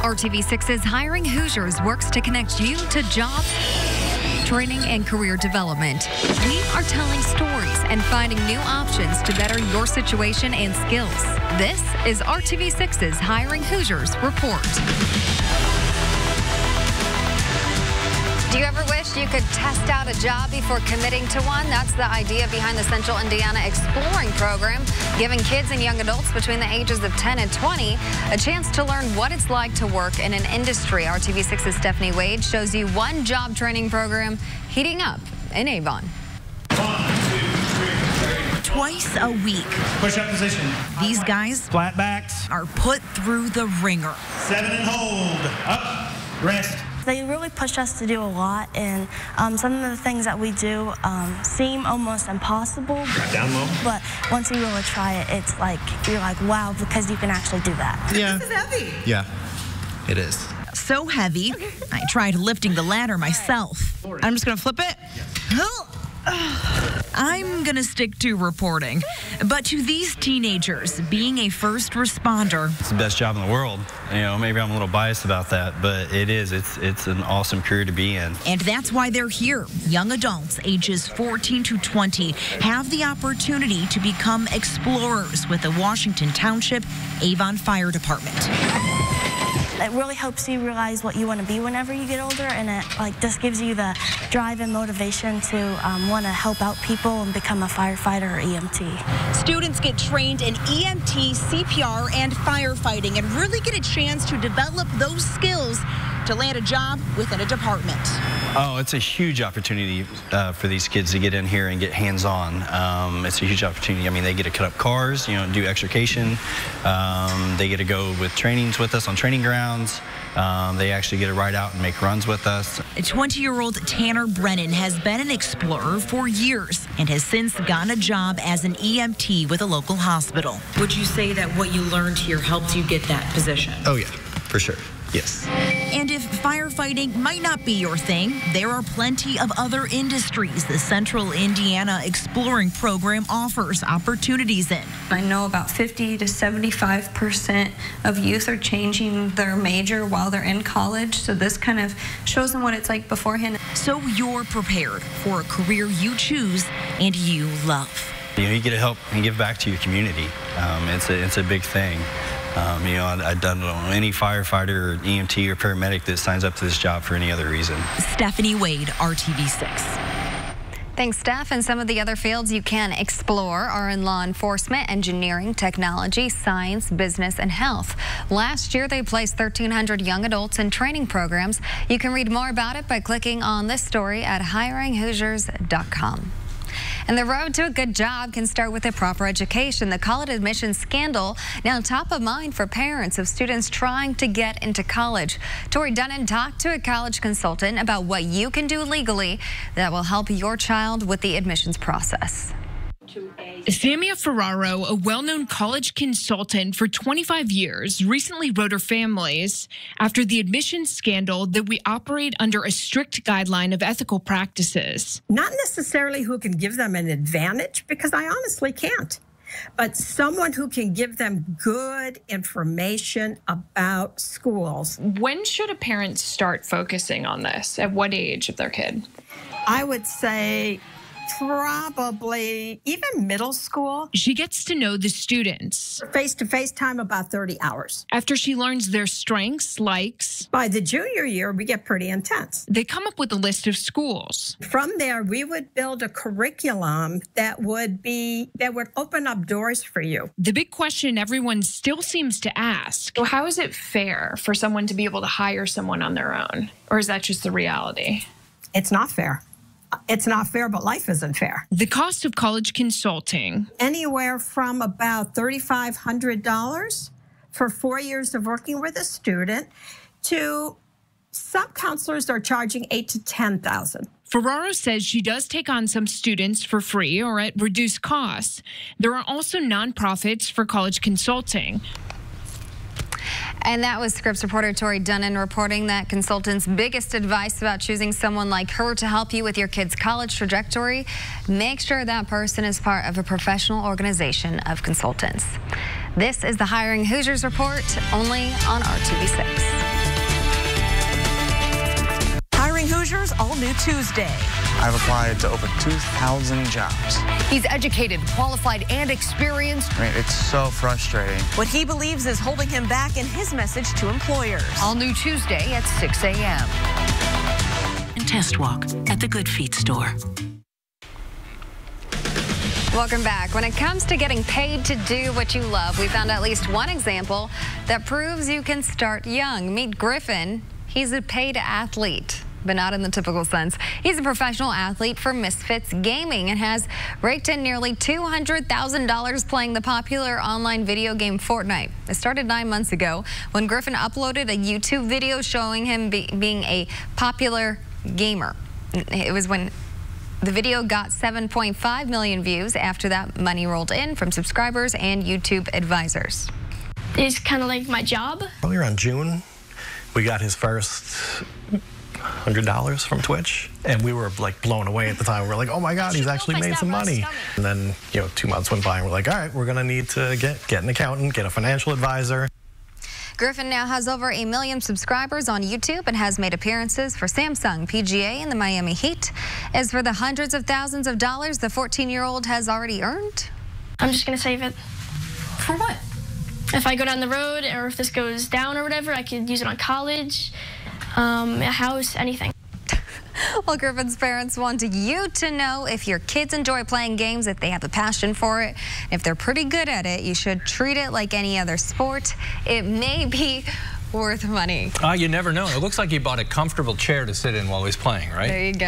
RTV6's Hiring Hoosiers works to connect you to jobs, training, and career development. We are telling stories and finding new options to better your situation and skills. This is RTV6's Hiring Hoosiers Report. Do you ever wish you could test out a job before committing to one? That's the idea behind the Central Indiana Exploring Program, giving kids and young adults between the ages of 10 and 20 a chance to learn what it's like to work in an industry. RTV6's Stephanie Wade shows you one job training program heating up in Avon. 1, 2, 3. Twice a week, Push-up position. these guys Flat backs. are put through the ringer. 7 and hold. Up. Rest. They really push us to do a lot, and some of the things that we do seem almost impossible. Drop down low. But once you really try it, it's like, you're like, wow, because you can actually do that. Yeah. This is heavy. Yeah, it is. So heavy, I tried lifting the ladder myself. I'm just going to flip it. I'm going to stick to reporting. But to these teenagers, being a first responder, It's the best job in the world. You know, maybe I'm a little biased about that, but it is. It's an awesome career to be in. and that's why they're here. Young adults ages 14 to 20 have the opportunity to become explorers with the Washington Township Avon Fire Department. It really helps you realize what you want to be whenever you get older, and it just gives you the drive and motivation to want to help out people and become a firefighter or EMT. Students get trained in EMT, CPR, and firefighting and really get a chance to develop those skills to land a job within a department. Oh, it's a huge opportunity for these kids to get in here and get hands-on. It's a huge opportunity. I mean, they get to cut up cars, you know, do extrication. They get to go with trainings with us on training grounds. They actually get to ride out and make runs with us. 20-year-old Tanner Brennan has been an explorer for years and has since gotten a job as an EMT with a local hospital. Would you say that what you learned here helped you get that position? Oh, yeah, for sure. Yes. And if firefighting might not be your thing, there are plenty of other industries the Central Indiana Exploring Program offers opportunities in. I know about 50 to 75% of youth are changing their major while they're in college, so this kind of shows them what it's like beforehand. So you're prepared for a career you choose and you love. You know, you get to help and give back to your community. It's a big thing. You know, I don't know any firefighter or EMT or paramedic that signs up to this job for any other reason. Stephanie Wade, RTV6. Thanks, Steph. And some of the other fields you can explore are in law enforcement, engineering, technology, science, business, and health. Last year, they placed 1,300 young adults in training programs. You can read more about it by clicking on this story at hiringhoosiers.com. And the road to a good job can start with a proper education. The college admissions scandal now top of mind for parents of students trying to get into college. Tori Dunnan talked to a college consultant about what you can do legally that will help your child with the admissions process. Samia Ferraro, a well-known college consultant for 25 years, recently wrote her families after the admissions scandal that we operate under a strict guideline of ethical practices. Not necessarily who can give them an advantage, because I honestly can't, but someone who can give them good information about schools. When should a parent start focusing on this? At what age of their kid? I would say probably even middle school. She gets to know the students. Face-to-face time, about 30 hours. After she learns their strengths, likes, By the junior year, we get pretty intense. they come up with a list of schools. From there, we would build a curriculum that would open up doors for you. The big question everyone still seems to ask, well, how is it fair for someone to be able to hire someone on their own? Or is that just the reality? It's not fair. It's not fair, but life isn't fair. The cost of college consulting. Anywhere from about $3,500 for 4 years of working with a student to some counselors are charging $8,000 to $10,000. Ferraro says she does take on some students for free or at reduced costs. There are also nonprofits for college consulting. And that was Scripps reporter Tori Dunnan reporting that consultants' biggest advice about choosing someone like her to help you with your kid's college trajectory: make sure that person is part of a professional organization of consultants. This is the Hiring Hoosiers Report, only on RTV6. new Tuesday. I've applied to over 2,000 jobs. He's educated, qualified, and experienced. I mean, it's so frustrating. What he believes is holding him back in his message to employers. All new Tuesday at 6 a.m. And test walk at the Good Feet store. Welcome back. When it comes to getting paid to do what you love, we found at least one example that proves you can start young. Meet Griffin. He's a paid athlete, but not in the typical sense. He's a professional athlete for Misfits Gaming and has raked in nearly $200,000 playing the popular online video game Fortnite. It started 9 months ago when Griffin uploaded a YouTube video showing him being a popular gamer. It was when the video got 7.5 million views. After that, money rolled in from subscribers and YouTube advisors. It's kind of like my job. Probably around June, we got his first $100 from Twitch, and we were like blown away at the time. We were like, oh my God, he's actually made some money. And then, 2 months went by and we're like, all right, we're gonna need to get an accountant, get a financial advisor. Griffin now has over 1 million subscribers on YouTube and has made appearances for Samsung, PGA, and the Miami Heat. As for the hundreds of thousands of dollars the 14-year-old has already earned, I'm just going to save it. For what? If I go down the road or if this goes down or whatever, I could use it on college, a house, anything. Well, Griffin's parents want you to know if your kids enjoy playing games, if they have a passion for it. If they're pretty good at it, you should treat it like any other sport. It may be worth money. You never know. It looks like he bought a comfortable chair to sit in while he's playing, right? There you go.